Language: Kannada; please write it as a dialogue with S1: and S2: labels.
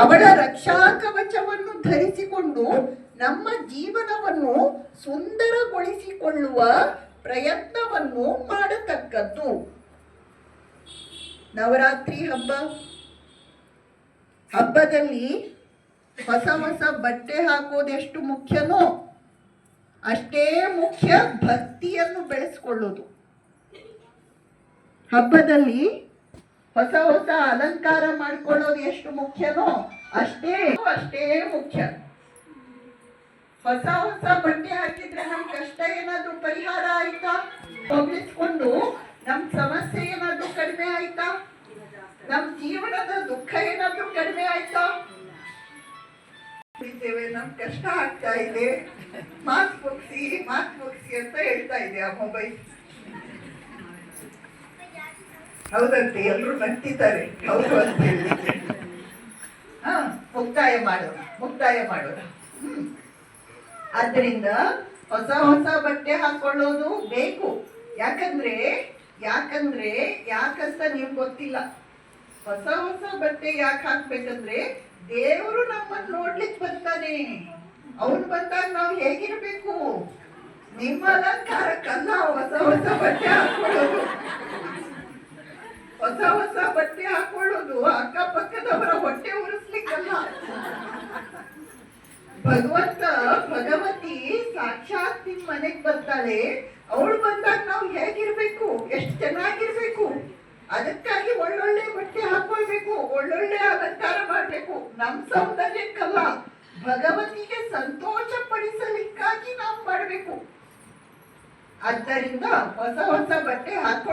S1: ಅವಳ ರಕ್ಷಾ ಕವಚವನ್ನು ಧರಿಸಿಕೊಂಡು ನಮ್ಮ ಜೀವನವನ್ನು ಸುಂದರಗೊಳಿಸಿಕೊಳ್ಳುವ ಪ್ರಯತ್ನವನ್ನು ಮಾಡತಕ್ಕದ್ದು. ನವರಾತ್ರಿ ಹಬ್ಬದಲ್ಲಿ ಹೊಸ ಹೊಸ ಬಟ್ಟೆ ಹಾಕೋದೆಷ್ಟು ಮುಖ್ಯನೋ ಅಷ್ಟೇ ಮುಖ್ಯ ಭಕ್ತಿಯನ್ನು ಬೆಳೆಸ್ಕೊಳ್ಳೋದು. ಹಬ್ಬದಲ್ಲಿ ಹೊಸ ಹೊಸ ಅಲಂಕಾರ ಮಾಡ್ಕೊಳ್ಳೋದು ಎಷ್ಟು ಮುಖ್ಯನೋ ಅಷ್ಟೇ ಮುಖ್ಯ. ಹೊಸ ಹೊಸ ಬಟ್ಟೆ ಹಾಕಿದ್ರೆ ನಮ್ ಕಷ್ಟ ಏನಾದ್ರೂ ಪರಿಹಾರ ಆಯ್ತಾ? ಹೊಗಳಿಸ್ಕೊಂಡು ನಮ್ ಸಮಸ್ಯೆ ಏನಾದ್ರೂ ಕಡಿಮೆ ಆಯ್ತಾ? ನಮ್ ಜೀವನದ ದುಃಖ ಏನಾದ್ರೂ ಕಡಿಮೆ ಆಯ್ತಾ? ನಮ್ ಕಷ್ಟ ಆಗ್ತಾ ಇದೆ, ಮಾಸ್ಕ್ ಮುಗಿಸಿ ಅಂತ ಹೇಳ್ತಾ ಇದೆ ಆ ಮೊಬೈಲ್. ಹೌದಂತೆ, ಎಲ್ಲರೂ ನಗ್ತಿದ್ದಾರೆ. ಹೌದು ಅಂತ ಹೇಳಿ ಮುಕ್ತಾಯ ಮಾಡೋಣ. ಆದ್ದರಿಂದ ಹೊಸ ಹೊಸ ಬಟ್ಟೆ ಹಾಕೊಳ್ಳೋದು ಬೇಕು. ಯಾಕಂತ ನಿಮ್ಗೆ ಗೊತ್ತಿಲ್ಲ. ಹೊಸ ಹೊಸ ಬಟ್ಟೆ ಯಾಕೆ ಹಾಕ್ಬೇಕಂದ್ರೆ ದೇವರು ನಮ್ಮನ್ನು ನೋಡ್ಲಿಕ್ಕೆ ಬರ್ತಾನೆ. ಅವನು ಬಂದಾಗ ನಾವು ಹೇಗಿರ್ಬೇಕು? ನಿಮ್ಮ ಅಲಂಕಾರಕ್ಕಲ್ಲ ಹೊಸ ಹೊಸ ಬಟ್ಟೆ ಹಾಕೊಳ್ಳೋದು. ಹೊಸ ಹೊಸ ಬಟ್ಟೆ ಹಾಕೊಳ್ಳೋದು ಅಕ್ಕಪಕ್ಕದವರ ಹೊಟ್ಟೆ ಉರಿಸ್ಲಿಕ್ಕಲ್ಲ. ಭಗವತಿ ಸಾಕ್ಷಾತ್ ನಿಮ್ ಮನೆಗ್ ಬರ್ತಾಳೆ. ಅವಳು ಬಂದಾಗ ನಾವು ಹೇಗಿರ್ಬೇಕು? ಎಷ್ಟು ಚೆನ್ನಾಗಿರ್ಬೇಕು? ಅದಕ್ಕಾಗಿ ಒಳ್ಳೊಳ್ಳೆ ಬಟ್ಟೆ ಹಾಕೊಳ್ಬೇಕು, ಒಳ್ಳೊಳ್ಳೆ ಅಲಂಕಾರ ಮಾಡ್ಬೇಕು. ನಮ್ ಸೌಂದರ್ಯಕ್ಕಲ್ಲ, ಭಗವತಿಗೆ ಸಂತೋಷ ಪಡಿಸಲಿಕ್ಕಾಗಿ ನಾವು ಮಾಡ್ಬೇಕು. ಆದ್ದರಿಂದ ಹೊಸ ಹೊಸ ಬಟ್ಟೆ ಹಾಕೊ